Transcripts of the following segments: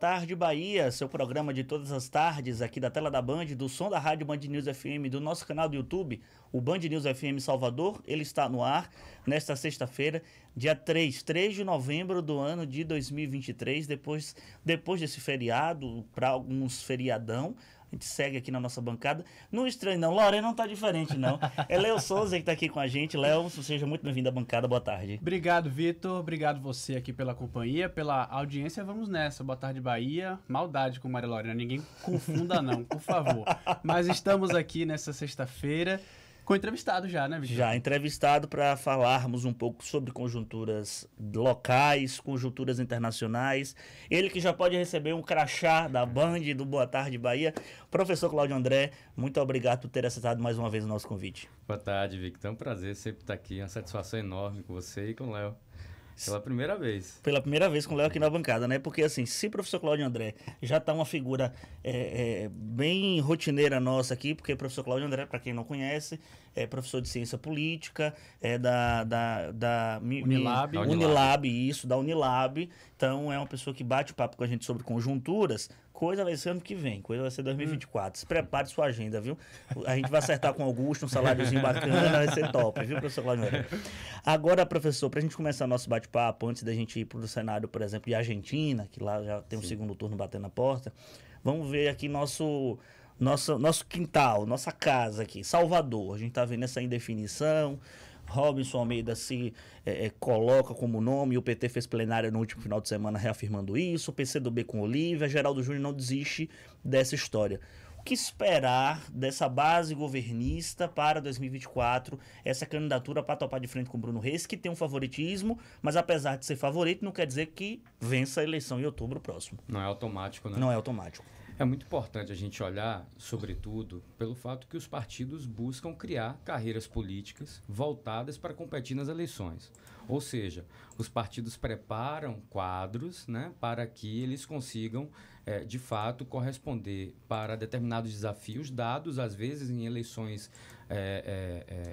Tarde Bahia, seu programa de todas as tardes aqui da tela da Band, do som da rádio Band News FM, do nosso canal do YouTube, o Band News FM Salvador. Ele está no ar nesta sexta-feira, dia 3 de novembro do ano de 2023, depois desse feriado, para alguns feriadão. A gente segue aqui na nossa bancada. Não estranho, não. Lorena não tá diferente, não. É Léo Souza que tá aqui com a gente. Léo, seja muito bem-vindo à bancada. Boa tarde. Obrigado, Vitor. Obrigado você aqui pela companhia, pela audiência. Vamos nessa. Boa tarde, Bahia. Maldade com Maria Lorena. Ninguém confunda, não, por favor. Mas estamos aqui nessa sexta-feira com entrevistado já, né, Vitor? Já entrevistado para falarmos um pouco sobre conjunturas locais, conjunturas internacionais. Ele que já pode receber um crachá da Band do Boa Tarde Bahia. Professor Cláudio André, muito obrigado por ter aceitado mais uma vez o nosso convite. Boa tarde, Victor. É um prazer sempre estar aqui. Uma satisfação enorme com você e com o Léo. Pela primeira vez. Pela primeira vez com o Léo aqui na bancada, né? Porque, assim, se o professor Cláudio André já está uma figura bem rotineira nossa aqui, porque o professor Cláudio André, para quem não conhece, é professor de ciência política, é da Unilab. Unilab, isso, da Unilab. Então, é uma pessoa que bate papo com a gente sobre conjunturas. Coisa vai ser ano que vem, coisa vai ser 2024. Se prepare sua agenda, viu? A gente vai acertar com o Augusto um saláriozinho bacana, vai ser top, viu, professor Cláudio André? Agora, professor, para a gente começar nosso bate-papo, antes da gente ir para o cenário, por exemplo, de Argentina, que lá já tem um segundo turno batendo na porta, vamos ver aqui nosso quintal, nossa casa aqui, Salvador. A gente está vendo essa indefinição. Robinson Almeida se coloca como nome, o PT fez plenária no último final de semana reafirmando isso, o PCdoB com Olívia, Geraldo Júnior não desiste dessa história. O que esperar dessa base governista para 2024, essa candidatura para topar de frente com Bruno Reis, que tem um favoritismo, mas apesar de ser favorito, não quer dizer que vença a eleição em outubro próximo. Não é automático, né? Não é automático. É muito importante a gente olhar, sobretudo, pelo fato que os partidos buscam criar carreiras políticas voltadas para competir nas eleições. Ou seja, os partidos preparam quadros, né, para que eles consigam, de fato, corresponder para determinados desafios dados, às vezes, em eleições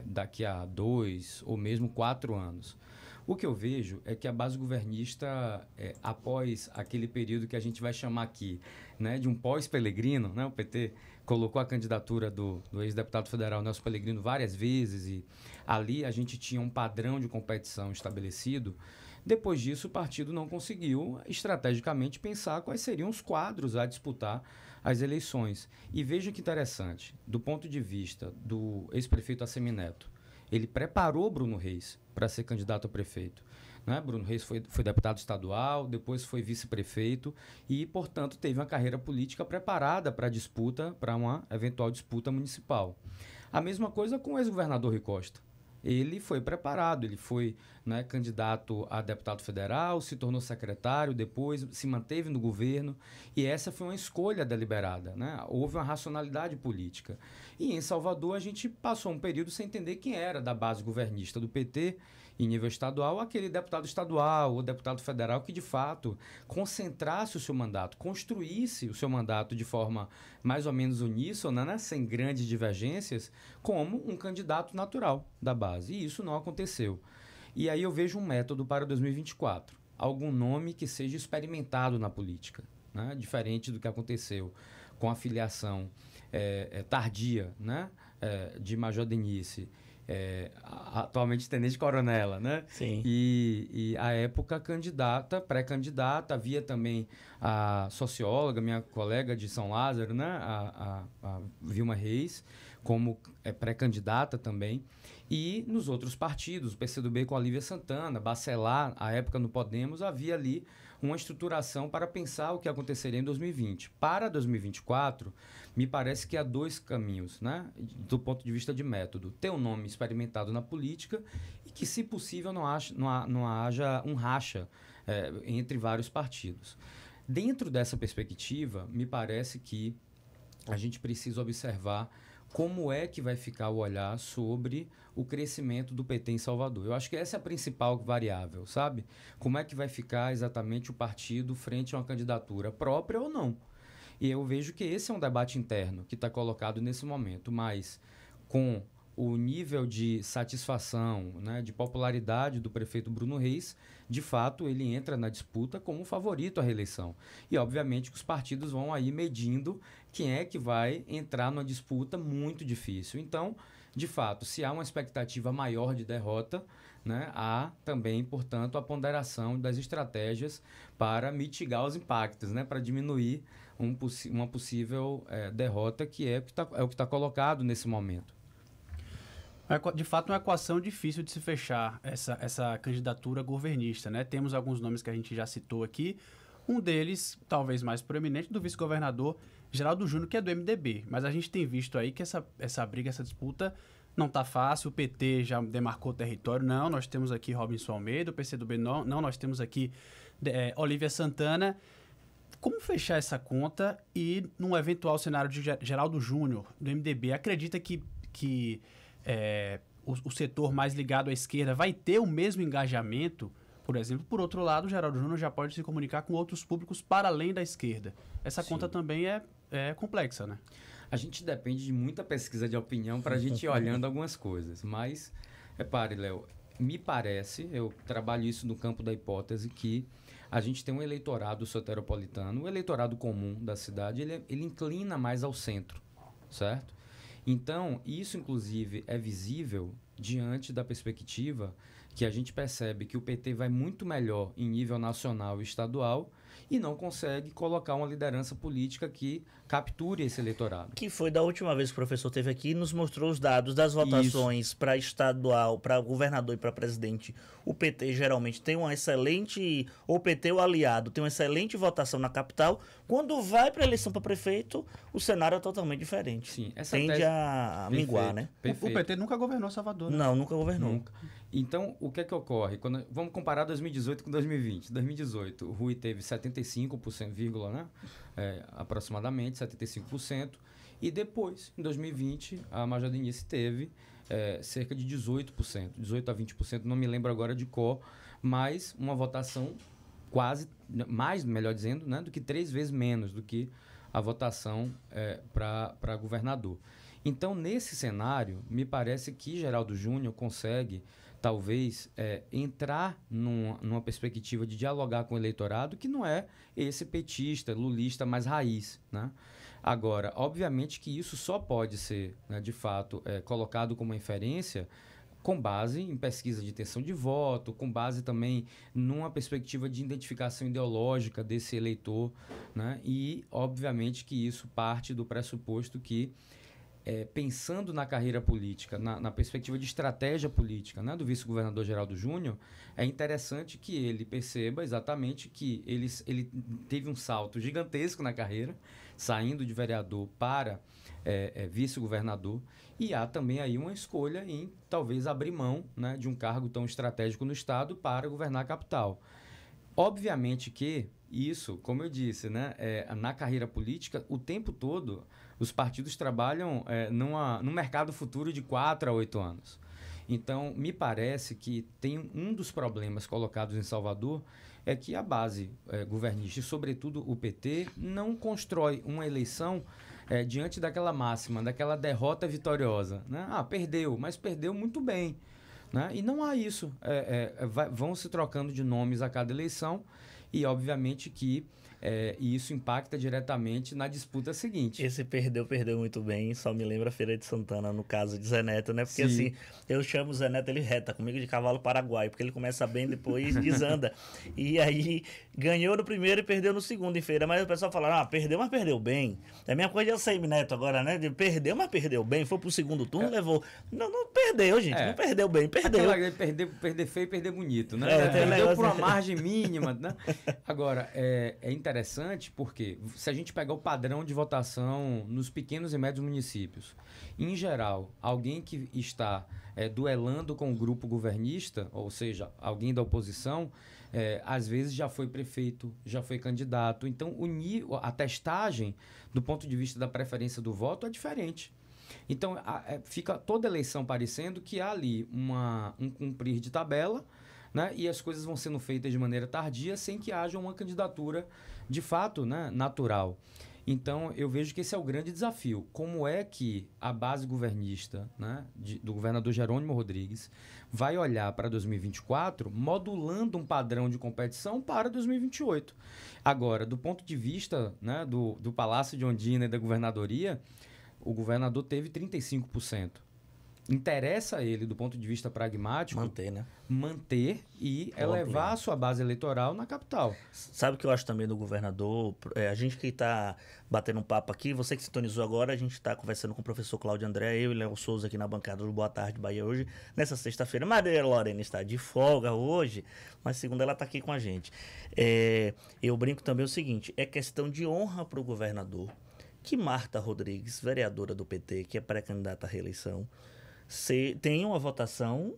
daqui a 2 ou mesmo 4 anos. O que eu vejo é que a base governista, após aquele período que a gente vai chamar aqui, né, de um pós-Pellegrino, né, o PT colocou a candidatura do ex-deputado federal Nelson Pellegrino várias vezes e ali a gente tinha um padrão de competição estabelecido. Depois disso, o partido não conseguiu estrategicamente pensar quais seriam os quadros a disputar as eleições. E veja que interessante, do ponto de vista do ex-prefeito Assemineto, ele preparou Bruno Reis para ser candidato a prefeito. Né? Bruno Reis foi deputado estadual, depois foi vice-prefeito e, portanto, teve uma carreira política preparada para disputa, para uma eventual disputa municipal. A mesma coisa com o ex-governador Rui Costa. Ele foi preparado, ele foi, né, candidato a deputado federal, se tornou secretário, depois se manteve no governo e essa foi uma escolha deliberada, né? Houve uma racionalidade política. E em Salvador a gente passou um período sem entender quem era da base governista do PT em nível estadual, aquele deputado estadual ou deputado federal que de fato concentrasse o seu mandato, construísse o seu mandato de forma mais ou menos uníssona, né, sem grandes divergências, como um candidato natural da base. E isso não aconteceu. E aí eu vejo um método para 2024. Algum nome que seja experimentado na política, né? Diferente do que aconteceu com a filiação tardia, né? De Major Denise, atualmente tenente-coronela, né? Sim. E à época candidata, pré-candidata, havia também a socióloga, minha colega de São Lázaro, né? A Vilma Reis, como pré-candidata também. E nos outros partidos, o PCdoB com a Olívia Santana, Bacelar, à época no Podemos, havia ali uma estruturação para pensar o que aconteceria em 2020. Para 2024, me parece que há dois caminhos, né, do ponto de vista de método. Ter um nome experimentado na política e que, se possível, não haja um racha entre vários partidos. Dentro dessa perspectiva, me parece que a gente precisa observar como é que vai ficar o olhar sobre o crescimento do PT em Salvador. Eu acho que essa é a principal variável, sabe? Como é que vai ficar exatamente o partido frente a uma candidatura própria ou não. E eu vejo que esse é um debate interno que está colocado nesse momento, mas com o nível de satisfação, né, de popularidade do prefeito Bruno Reis, de fato, ele entra na disputa como favorito à reeleição. E, obviamente, que os partidos vão aí medindo quem é que vai entrar numa disputa muito difícil. Então, de fato, se há uma expectativa maior de derrota, né, há também, portanto, a ponderação das estratégias para mitigar os impactos, né, para diminuir uma possível derrota, que é o que está colocado nesse momento. De fato, é uma equação difícil de se fechar essa candidatura governista, né? Temos alguns nomes que a gente já citou aqui. Um deles, talvez mais proeminente, do vice-governador Geraldo Júnior, que é do MDB. Mas a gente tem visto aí que essa briga, essa disputa não está fácil. O PT já demarcou o território. Não, nós temos aqui Robinson Almeida. O PCdoB não, nós temos aqui Olívia Santana. Como fechar essa conta e, num eventual cenário de Geraldo Júnior, do MDB, acredita que o setor mais ligado à esquerda vai ter o mesmo engajamento? Por exemplo, por outro lado, o Geraldo Júnior já pode se comunicar com outros públicos para além da esquerda. Essa conta também é complexa, né? A gente depende de muita pesquisa de opinião para a gente ir olhando algumas coisas. Mas, repare, Léo, me parece, eu trabalho isso no campo da hipótese, que a gente tem um eleitorado soteropolitano, o eleitorado comum da cidade, ele inclina mais ao centro, certo? Então, isso, inclusive, é visível diante da perspectiva que a gente percebe que o PT vai muito melhor em nível nacional e estadual e não consegue colocar uma liderança política que capture esse eleitorado. Que foi da última vez que o professor esteve aqui e nos mostrou os dados das votações para estadual, para governador e para presidente. O PT geralmente tem uma excelente, ou o PT, o aliado, tem uma excelente votação na capital. Quando vai para a eleição para prefeito, o cenário é totalmente diferente. Sim, essa tende tese... a minguar, né? O PT nunca governou Salvador, né? Não, nunca governou. Nunca. Então, o que é que ocorre? Vamos comparar 2018 com 2020. 2018, o Rui teve 75%, né? Aproximadamente 75%. E depois, em 2020, a Major Denise teve cerca de 18%, 18% a 20%, não me lembro agora de cor, mas uma votação quase, mais, melhor dizendo, né, do que 3 vezes menos do que a votação para governador. Então, nesse cenário, me parece que Geraldo Júnior consegue, talvez, entrar numa perspectiva de dialogar com o eleitorado que não é esse petista, lulista mais raiz, né? Agora, obviamente que isso só pode ser, né, de fato, colocado como inferência com base em pesquisa de intenção de voto, com base também numa perspectiva de identificação ideológica desse eleitor, né? E, obviamente, que isso parte do pressuposto que, pensando na carreira política, na perspectiva de estratégia política, né, do vice-governador Geraldo Júnior, é interessante que ele perceba exatamente que ele teve um salto gigantesco na carreira, saindo de vereador para vice-governador, e há também aí uma escolha em talvez abrir mão, né, de um cargo tão estratégico no Estado para governar a capital. Obviamente que isso, como eu disse, né, na carreira política, o tempo todo os partidos trabalham num mercado futuro de 4 a 8 anos. Então, me parece que tem um dos problemas colocados em Salvador é que a base governista, e sobretudo o PT, não constrói uma eleição diante daquela máxima, daquela derrota vitoriosa, né? Perdeu, mas perdeu muito bem, né? E não há isso. Vão se trocando de nomes a cada eleição e, obviamente, que isso impacta diretamente na disputa seguinte. Esse perdeu muito bem, só me lembra a Feira de Santana, no caso de Zé Neto, né? Porque Sim. assim, eu chamo o Zé Neto, ele reta comigo de cavalo paraguaio, porque ele começa bem, depois desanda. E aí, ganhou no primeiro e perdeu no segundo em feira, mas o pessoal fala, perdeu, mas perdeu bem. É a mesma coisa de Alcemir Neto agora, né? Perdeu, mas perdeu bem, foi pro segundo turno, levou... Não perdeu, gente, não perdeu bem, perdeu. Perder feio e perder bonito, né? Tem Perdeu negócio... por uma margem mínima, né? Agora, é interessante porque se a gente pegar o padrão de votação nos pequenos e médios municípios, em geral, alguém que está duelando com o grupo governista, ou seja, alguém da oposição, às vezes já foi prefeito, já foi candidato. Então, a testagem, do ponto de vista da preferência do voto, é diferente. Então, fica toda eleição parecendo que há ali um cumprir de tabela, né, e as coisas vão sendo feitas de maneira tardia, sem que haja uma candidatura, de fato, né, natural. Então, eu vejo que esse é o grande desafio. Como é que a base governista, né, do governador Jerônimo Rodrigues vai olhar para 2024 modulando um padrão de competição para 2028? Agora, do ponto de vista, né, do Palácio de Ondina e da governadoria, o governador teve 35%. Interessa a ele, do ponto de vista pragmático, manter e elevar a sua base eleitoral na capital. Sabe o que eu acho também do governador? A gente que está batendo um papo aqui, você que sintonizou agora, a gente está conversando com o professor Cláudio André, eu e Léo Souza aqui na bancada do Boa Tarde Bahia hoje, nessa sexta-feira. Maria Lorena está de folga hoje, mas segunda ela está aqui com a gente. Eu brinco também o seguinte, é questão de honra para o governador que Marta Rodrigues, vereadora do PT, que é pré-candidata à reeleição, tem uma votação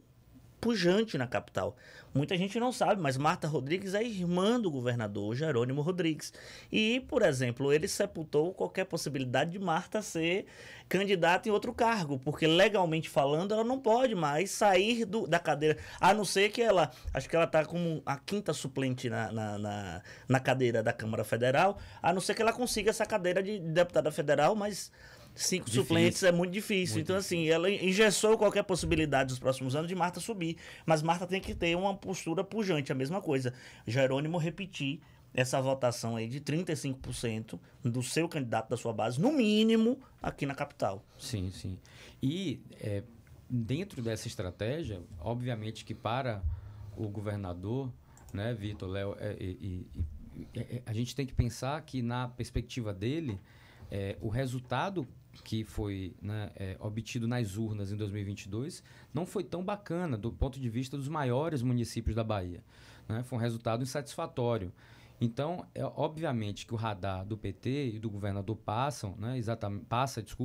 pujante na capital. Muita gente não sabe, mas Marta Rodrigues é irmã do governador Jerônimo Rodrigues. E, por exemplo, ele sepultou qualquer possibilidade de Marta ser candidata em outro cargo, porque legalmente falando ela não pode mais sair da cadeira, a não ser que acho que ela está como a quinta suplente na cadeira da Câmara Federal, a não ser que ela consiga essa cadeira de deputada federal, mas 5 suplentes é muito difícil. Então, assim, ela engessou qualquer possibilidade nos próximos anos de Marta subir. Mas Marta tem que ter uma postura pujante, a mesma coisa. Jerônimo repetir essa votação aí de 35% do seu candidato da sua base, no mínimo, aqui na capital. Sim, sim. E dentro dessa estratégia, obviamente que para o governador, né, Vitor, Léo, a gente tem que pensar que na perspectiva dele, o resultado que foi, né, obtido nas urnas em 2022 não foi tão bacana do ponto de vista dos maiores municípios da Bahia, né? Foi um resultado insatisfatório. Então, obviamente que o radar do PT e do governador passa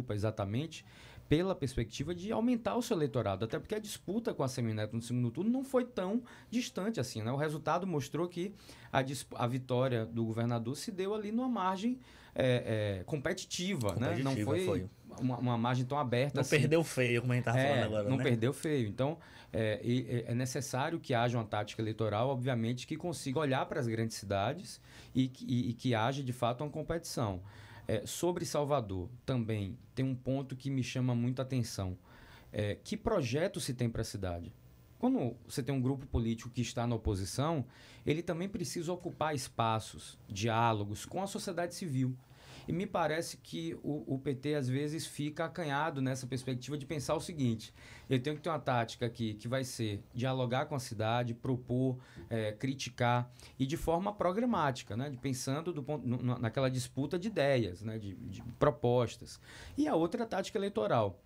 exatamente pela perspectiva de aumentar o seu eleitorado, até porque a disputa com a Semineto no segundo turno não foi tão distante assim, né? O resultado mostrou que a vitória do governador se deu ali numa margem competitiva, né? Não foi uma margem tão aberta não assim. Perdeu feio, como a gente estava falando agora, não né? Perdeu feio. Então, é necessário que haja uma tática eleitoral, obviamente, que consiga olhar para as grandes cidades e que haja, de fato, uma competição. Sobre Salvador, também tem um ponto que me chama muito a atenção. Que projeto se tem para a cidade? Quando você tem um grupo político que está na oposição, ele também precisa ocupar espaços, diálogos com a sociedade civil. E me parece que o PT, às vezes, fica acanhado nessa perspectiva de pensar o seguinte: eu tenho que ter uma tática aqui que vai ser dialogar com a cidade, propor, criticar, e de forma programática, né? Pensando naquela disputa de ideias, né? de propostas. E a outra é a tática eleitoral.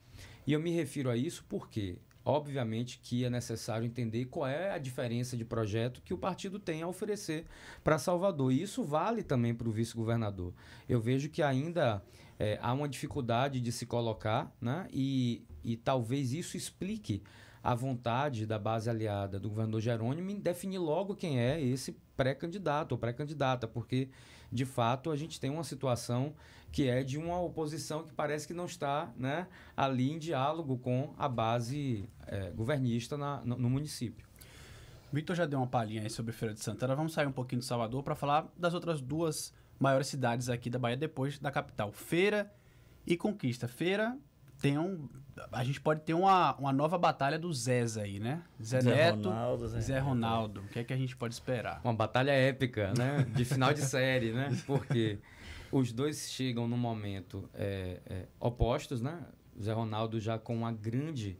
E eu me refiro a isso porque, obviamente, que é necessário entender qual é a diferença de projeto que o partido tem a oferecer para Salvador. E isso vale também para o vice-governador. Eu vejo que ainda há uma dificuldade de se colocar, né? E talvez isso explique a vontade da base aliada do governador Jerônimo em definir logo quem é esse pré-candidato ou pré-candidata, porque, de fato, a gente tem uma situação que é de uma oposição que parece que não está, né, ali em diálogo com a base governista no município. Vitor já deu uma palhinha aí sobre Feira de Santana. Vamos sair um pouquinho de Salvador para falar das outras duas maiores cidades aqui da Bahia depois da capital. Feira e Conquista. Feira a gente pode ter uma nova batalha do Zés aí, né? Zé Neto, Zé Ronaldo. O que é que a gente pode esperar? Uma batalha épica, né? De final de série, né? Porque os dois chegam num momento opostos, né? Zé Ronaldo já com uma grande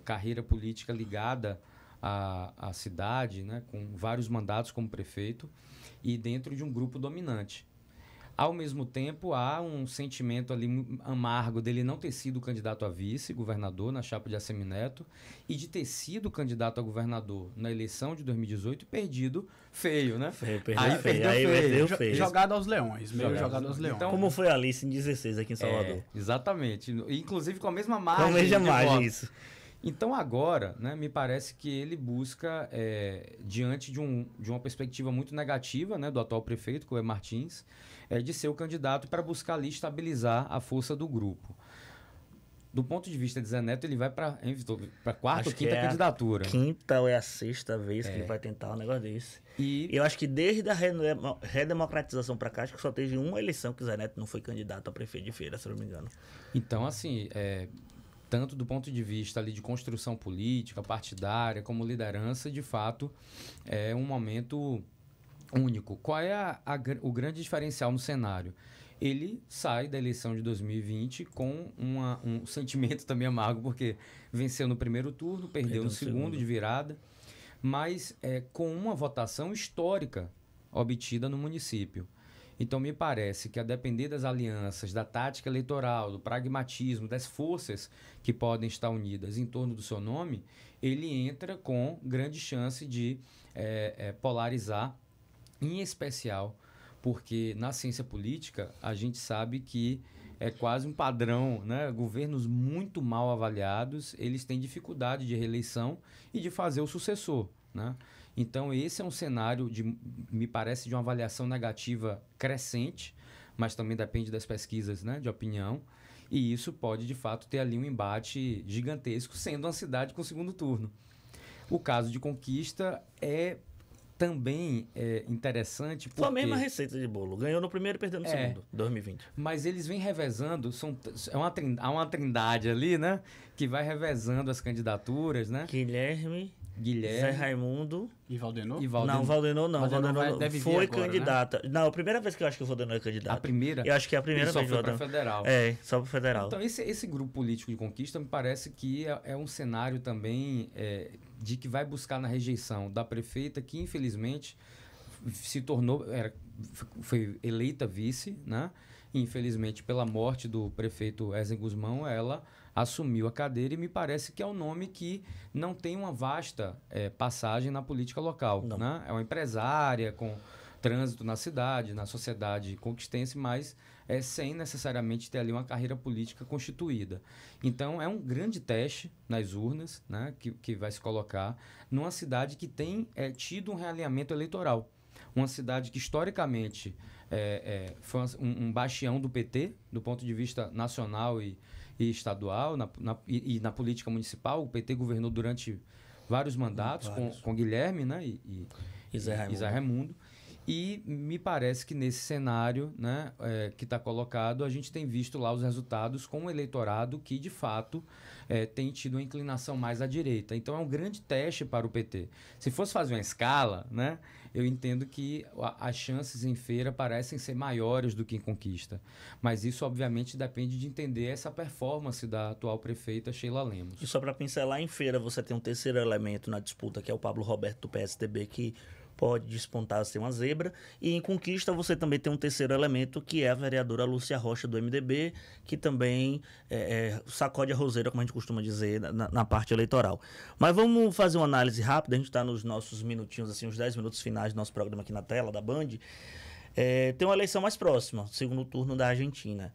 carreira política ligada à cidade, né? Com vários mandatos como prefeito e dentro de um grupo dominante. Ao mesmo tempo, há um sentimento ali amargo dele não ter sido candidato a vice-governador na chapa de Assemineto e de ter sido candidato a governador na eleição de 2018 e perdido feio, né? Perdeu feio. Jogado aos leões. Meio jogado aos leões. Então, como foi a Alice em 16 aqui em Salvador. Exatamente. Inclusive com a mesma margem. Com a mesma margem, isso. Então agora, né, me parece que ele busca, diante de uma perspectiva muito negativa, né, do atual prefeito, que é Martins, de ser o candidato para buscar ali estabilizar a força do grupo. do ponto de vista de Zé Neto, ele vai para a quarta Acho ou que quinta é a candidatura. Quinta ou é a sexta vez que ele vai tentar um negócio desse. E Eu acho que desde a redemocratização pra cá, acho que só teve uma eleição que o Zé Neto não foi candidato a prefeito de Feira, se eu não me engano. então, assim, tanto do ponto de vista ali de construção política, partidária, como liderança, de fato, é um momento único. Qual é o grande diferencial no cenário? Ele sai da eleição de 2020 com um sentimento também amargo, porque venceu no primeiro turno, perdeu no segundo de virada, mas com uma votação histórica obtida no município. Então, me parece que, a depender das alianças, da tática eleitoral, do pragmatismo, das forças que podem estar unidas em torno do seu nome, ele entra com grande chance de polarizar, em especial porque na ciência política a gente sabe que é quase um padrão, né? Governos muito mal avaliados, eles têm dificuldade de reeleição e de fazer o sucessor, né? Então esse é um cenário, me parece, de uma avaliação negativa crescente, mas também depende das pesquisas, né, de opinião, e isso pode de fato ter ali um embate gigantesco, sendo uma cidade com segundo turno. O caso de Conquista também é interessante porque... Foi a mesma receita de bolo. Ganhou no primeiro e perdeu no segundo, 2020. Mas eles vêm revezando, há uma trindade ali, né? Que vai revezando as candidaturas, né? Guilherme, Zé Raimundo... E Valdenor? Não, Valdenor não. Valdenor deve foi agora, candidata. Né? Não, a primeira vez que eu acho que o Valdenor é candidato. A primeira? Eu acho que é a primeira vez. Só foi para federal. Só para federal. Então, esse grupo político de Conquista me parece que é um cenário também de que vai buscar na rejeição da prefeita, que infelizmente se tornou... foi eleita vice, né? E, infelizmente, pela morte do prefeito Ezen Guzmão, ela assumiu a cadeira e me parece que é um nome que não tem uma vasta passagem na política local. Né? É uma empresária com trânsito na cidade, na sociedade conquistense, mas sem necessariamente ter ali uma carreira política constituída. Então, é um grande teste nas urnas, né, que vai se colocar numa cidade que tem tido um realinhamento eleitoral. Uma cidade que, historicamente, foi um bastião do PT, do ponto de vista nacional e estadual, e na política municipal. O PT governou durante vários mandatos com Guilherme, né, e Zé Raimundo. E me parece que nesse cenário, né, que está colocado, a gente tem visto lá os resultados com um eleitorado que, de fato, tem tido uma inclinação mais à direita. Então, é um grande teste para o PT. Se fosse fazer uma escala, né, eu entendo que as chances em Feira parecem ser maiores do que em Conquista. Mas isso, obviamente, depende de entender essa performance da atual prefeita Sheila Lemos. E só para pincelar, em Feira você tem um terceiro elemento na disputa, que é o Pablo Roberto do PSDB, que pode despontar a ser uma zebra. E em Conquista você também tem um terceiro elemento, que é a vereadora Lúcia Rocha, do MDB, que também sacode a roseira, como a gente costuma dizer, na parte eleitoral. Mas vamos fazer uma análise rápida. A gente está nos nossos minutinhos, assim, os 10 minutos finais do nosso programa aqui na tela da Band. Tem uma eleição mais próxima, segundo turno da Argentina.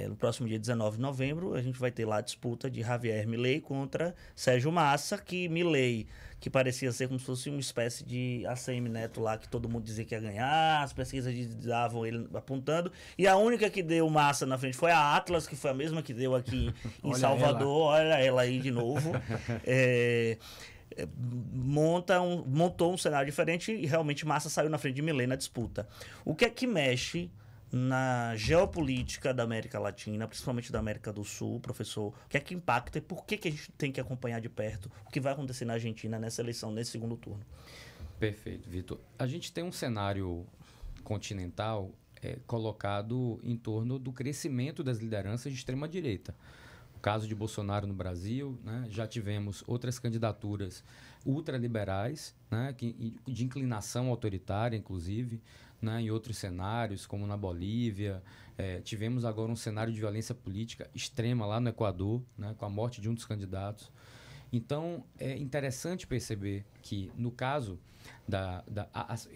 No próximo dia 19 de novembro, a gente vai ter lá a disputa de Javier Milei contra Sérgio Massa, que Milei, que parecia ser como se fosse uma espécie de ACM Neto lá, que todo mundo dizia que ia ganhar, as pesquisas davam ele apontando, e a única que deu Massa na frente foi a Atlas, que foi a mesma que deu aqui em Salvador. Olha ela aí de novo. Montou um cenário diferente e realmente Massa saiu na frente de Milei na disputa. O que é que mexe na geopolítica da América Latina, principalmente da América do Sul, professor? O que é que impacta e por que a gente tem que acompanhar de perto o que vai acontecer na Argentina nessa eleição, nesse segundo turno? Perfeito, Vitor. A gente tem um cenário continental colocado em torno do crescimento das lideranças de extrema-direita. O caso de Bolsonaro no Brasil, né? Já tivemos outras candidaturas ultraliberais, né? De inclinação autoritária, inclusive, né? Em outros cenários, como na Bolívia. Tivemos agora um cenário de violência política extrema lá no Equador, né? Com a morte de um dos candidatos. Então, é interessante perceber que, no caso,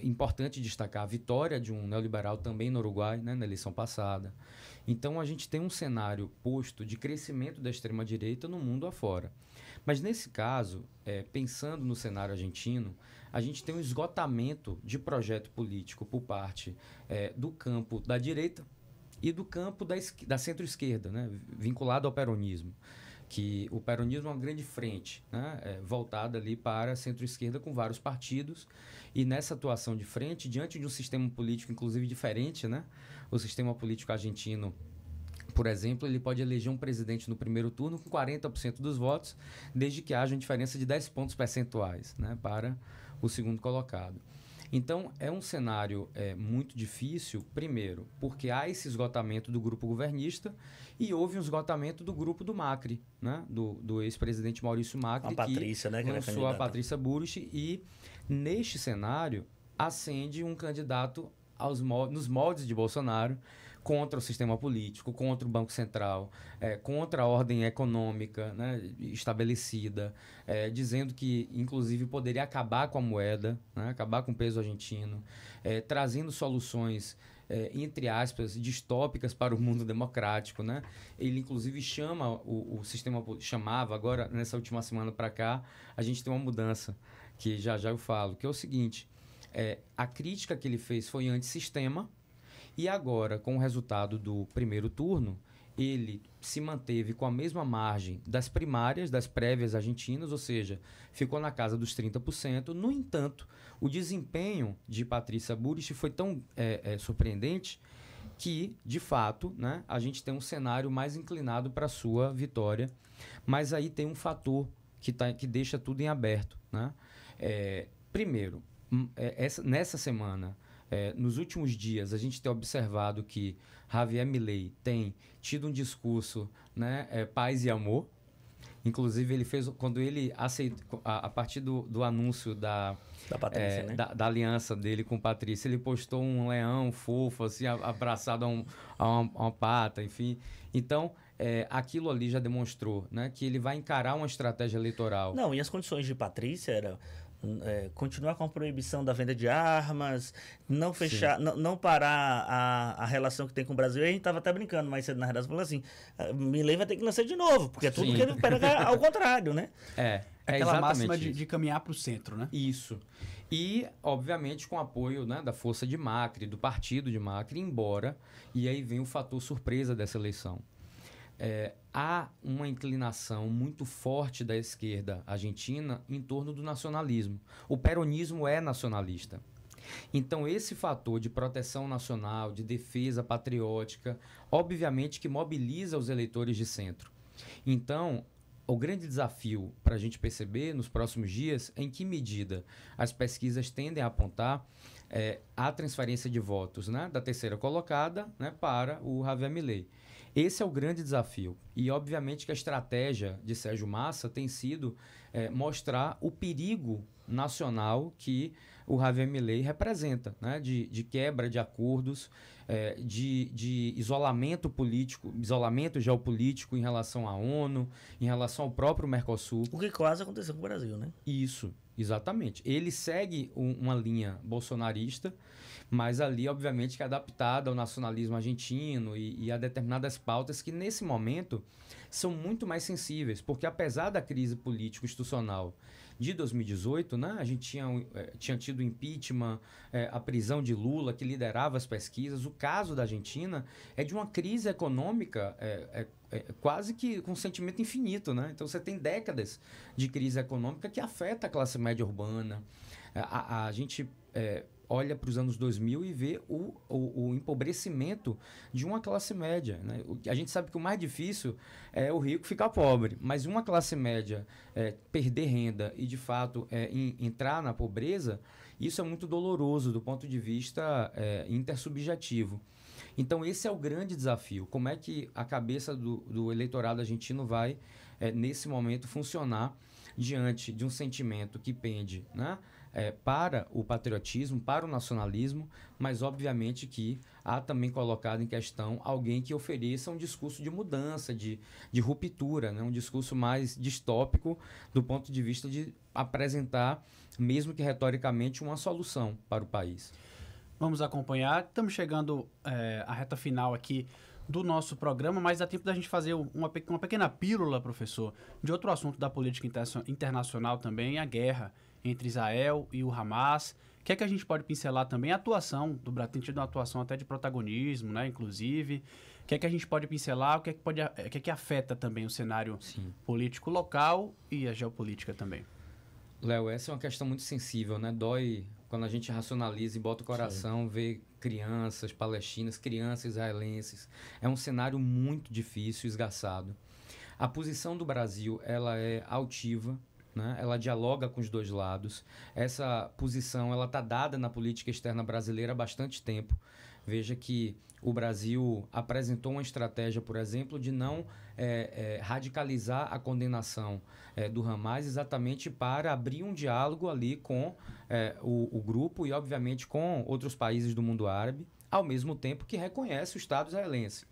importante destacar a vitória de um neoliberal também no Uruguai, né? Na eleição passada. Então, a gente tem um cenário posto de crescimento da extrema-direita no mundo afora. Mas, nesse caso, pensando no cenário argentino, a gente tem um esgotamento de projeto político por parte do campo da direita e do campo da centro-esquerda, né, vinculado ao peronismo. Que o peronismo é uma grande frente, né, voltada ali para a centro-esquerda com vários partidos, e nessa atuação de frente, diante de um sistema político inclusive diferente, né, o sistema político argentino, por exemplo, ele pode eleger um presidente no primeiro turno com 40% dos votos, desde que haja uma diferença de 10 pontos percentuais, né, para o segundo colocado. Então, é um cenário muito difícil, primeiro, porque há esse esgotamento do grupo governista e houve um esgotamento do grupo do Macri, né? Do ex-presidente Maurício Macri, a Patrícia, que né, que lançou a Patrícia Bullrich, e neste cenário acende um candidato nos moldes de Bolsonaro, contra o sistema político, contra o Banco Central, contra a ordem econômica, né, estabelecida, dizendo que, inclusive, poderia acabar com a moeda, né, acabar com o peso argentino, trazendo soluções, entre aspas, distópicas para o mundo democrático, né? Ele, inclusive, chama chamava, agora, nessa última semana para cá, a gente tem uma mudança, que já eu falo, que é o seguinte, a crítica que ele fez foi antissistema. E agora, com o resultado do primeiro turno, ele se manteve com a mesma margem das primárias, das prévias argentinas, ou seja, ficou na casa dos 30%. No entanto, o desempenho de Patrícia Bullrich foi tão surpreendente que, de fato, né, a gente tem um cenário mais inclinado para a sua vitória. Mas aí tem um fator que deixa tudo em aberto, né? Primeiro, nessa semana... nos últimos dias, a gente tem observado que Javier Milei tem tido um discurso, né, paz e amor. Inclusive, ele fez, quando ele aceitou, a partir do anúncio da Patrícia, né? da aliança dele com Patrícia, ele postou um leão fofo, assim, abraçado a uma pata, enfim. Então, aquilo ali já demonstrou, né, que ele vai encarar uma estratégia eleitoral. Não, e as condições de Patrícia eram... continuar com a proibição da venda de armas, não fechar, não parar a relação que tem com o Brasil. E a gente estava até brincando mais cedo na redação, falando assim, Milei vai ter que nascer de novo, porque é tudo que ele pega ao contrário, né? Aquela máxima de caminhar para o centro, né? Isso. E, obviamente, com o apoio, né, da força de Macri, do partido de Macri, embora, e aí vem o fator surpresa dessa eleição. Há uma inclinação muito forte da esquerda argentina em torno do nacionalismo. O peronismo é nacionalista. Então, esse fator de proteção nacional, de defesa patriótica, obviamente que mobiliza os eleitores de centro. Então, o grande desafio para a gente perceber nos próximos dias é em que medida as pesquisas tendem a apontar a transferência de votos, né, da terceira colocada, né, para o Javier Milei. Esse é o grande desafio. E, obviamente, que a estratégia de Sérgio Massa tem sido mostrar o perigo nacional que o Javier Milei representa, né? De quebra de acordos, de isolamento político, isolamento geopolítico em relação à ONU, em relação ao próprio Mercosul. O que quase aconteceu com o Brasil, né? Isso, exatamente. Ele segue uma linha bolsonarista, mas ali, obviamente, que é adaptada ao nacionalismo argentino e a determinadas pautas que, nesse momento, são muito mais sensíveis, porque apesar da crise político-institucional de 2018, né, a gente tinha tido impeachment, a prisão de Lula, que liderava as pesquisas. O caso da Argentina é de uma crise econômica quase que com um sentimento infinito, né? Então, você tem décadas de crise econômica que afeta a classe média urbana. A gente... olha para os anos 2000 e vê o empobrecimento de uma classe média, né? A gente sabe que o mais difícil é o rico ficar pobre, mas uma classe média perder renda e, de fato, entrar na pobreza, isso é muito doloroso do ponto de vista intersubjetivo. Então, esse é o grande desafio. Como é que a cabeça do eleitorado argentino vai, nesse momento, funcionar diante de um sentimento que pende, né, para o patriotismo, para o nacionalismo, mas obviamente que há também colocado em questão alguém que ofereça um discurso de mudança, de ruptura, né? Um discurso mais distópico do ponto de vista de apresentar, mesmo que retoricamente, uma solução para o país. Vamos acompanhar. Estamos chegando à reta final aqui do nosso programa, mas dá tempo da gente fazer uma pequena pílula, professor, de outro assunto da política internacional também, a guerra entre Israel e o Hamas, O que é que a gente pode pincelar também? A atuação do Brasil, tem tido uma atuação até de protagonismo, né? Inclusive, o que é que a gente pode pincelar? O que é que afeta também o cenário político local e a geopolítica também? Léo, essa é uma questão muito sensível, né? Dói quando a gente racionaliza e bota o coração, vê crianças palestinas, crianças israelenses. É um cenário muito difícil, esgarçado. A posição do Brasil, ela é altiva, né? Ela dialoga com os dois lados. Essa posição, ela está dada na política externa brasileira há bastante tempo. Veja que o Brasil apresentou uma estratégia, por exemplo, de não radicalizar a condenação do Hamas, exatamente para abrir um diálogo ali com o grupo e, obviamente, com outros países do mundo árabe, ao mesmo tempo que reconhece o Estado israelense.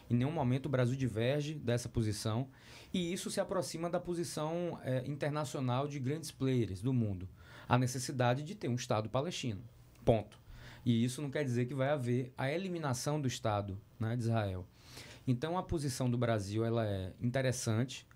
Em nenhum momento o Brasil diverge dessa posição e isso se aproxima da posição internacional de grandes players do mundo. A necessidade de ter um Estado palestino. Ponto. E isso não quer dizer que vai haver a eliminação do Estado, né, de Israel. Então, a posição do Brasil ela é interessante.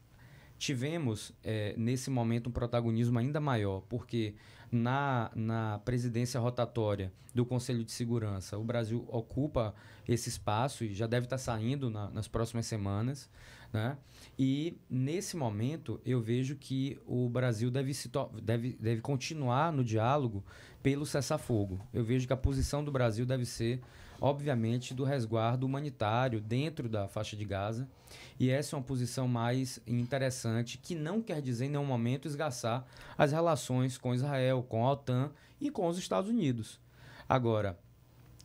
Tivemos, nesse momento, um protagonismo ainda maior, porque na presidência rotatória do Conselho de Segurança, o Brasil ocupa esse espaço e já deve estar saindo nas próximas semanas, né? E, nesse momento, eu vejo que o Brasil deve continuar no diálogo pelo cessar-fogo. Eu vejo que a posição do Brasil deve ser, obviamente, do resguardo humanitário dentro da faixa de Gaza. E essa é uma posição mais interessante, que não quer dizer em nenhum momento esgarçar as relações com Israel, com a OTAN e com os Estados Unidos. Agora,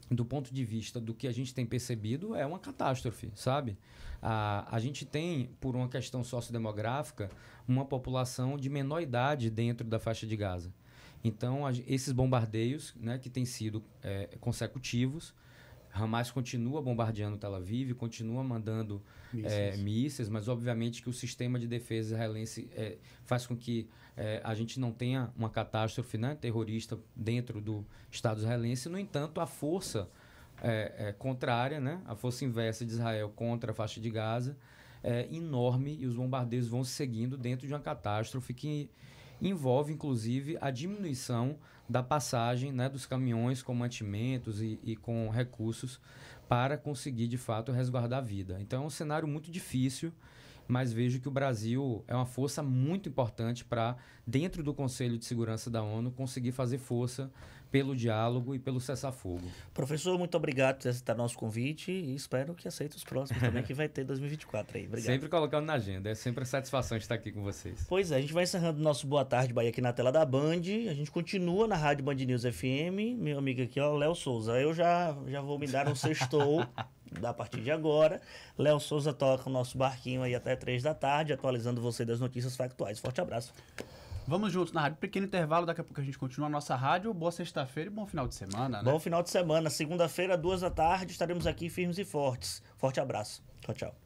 do ponto de vista do que a gente tem percebido, é uma catástrofe, sabe? A gente tem, por uma questão sociodemográfica, uma população de menor idade dentro da faixa de Gaza. Então, esses bombardeios, né, que têm sido consecutivos, Hamas continua bombardeando Tel Aviv, continua mandando mísseis, mas obviamente que o sistema de defesa israelense faz com que a gente não tenha uma catástrofe, né, terrorista dentro do Estado israelense. No entanto, a força contrária, né, a força inversa de Israel contra a faixa de Gaza é enorme e os bombardeios vão se seguindo dentro de uma catástrofe que envolve, inclusive, a diminuição da passagem, né, dos caminhões com mantimentos e com recursos para conseguir, de fato, resguardar a vida. Então, é um cenário muito difícil, mas vejo que o Brasil é uma força muito importante para, dentro do Conselho de Segurança da ONU, conseguir fazer força pelo diálogo e pelo cessar-fogo. Professor, muito obrigado por aceitar nosso convite e espero que aceite os próximos também, que vai ter 2024 aí. Obrigado. Sempre colocando na agenda. É sempre a satisfação de estar aqui com vocês. Pois é, a gente vai encerrando o nosso Boa Tarde Bahia aqui na tela da Band. A gente continua na Rádio Band News FM. Meu amigo aqui, ó, Léo Souza. Eu já vou me dar um sextou a partir de agora. Léo Souza toca o nosso barquinho aí até 3 da tarde, atualizando você das notícias factuais. Forte abraço. Vamos juntos na rádio. Pequeno intervalo, daqui a pouco a gente continua a nossa rádio. Boa sexta-feira e bom final de semana, né? Bom final de semana. Segunda-feira, 2 da tarde, estaremos aqui firmes e fortes. Forte abraço. Tchau, tchau.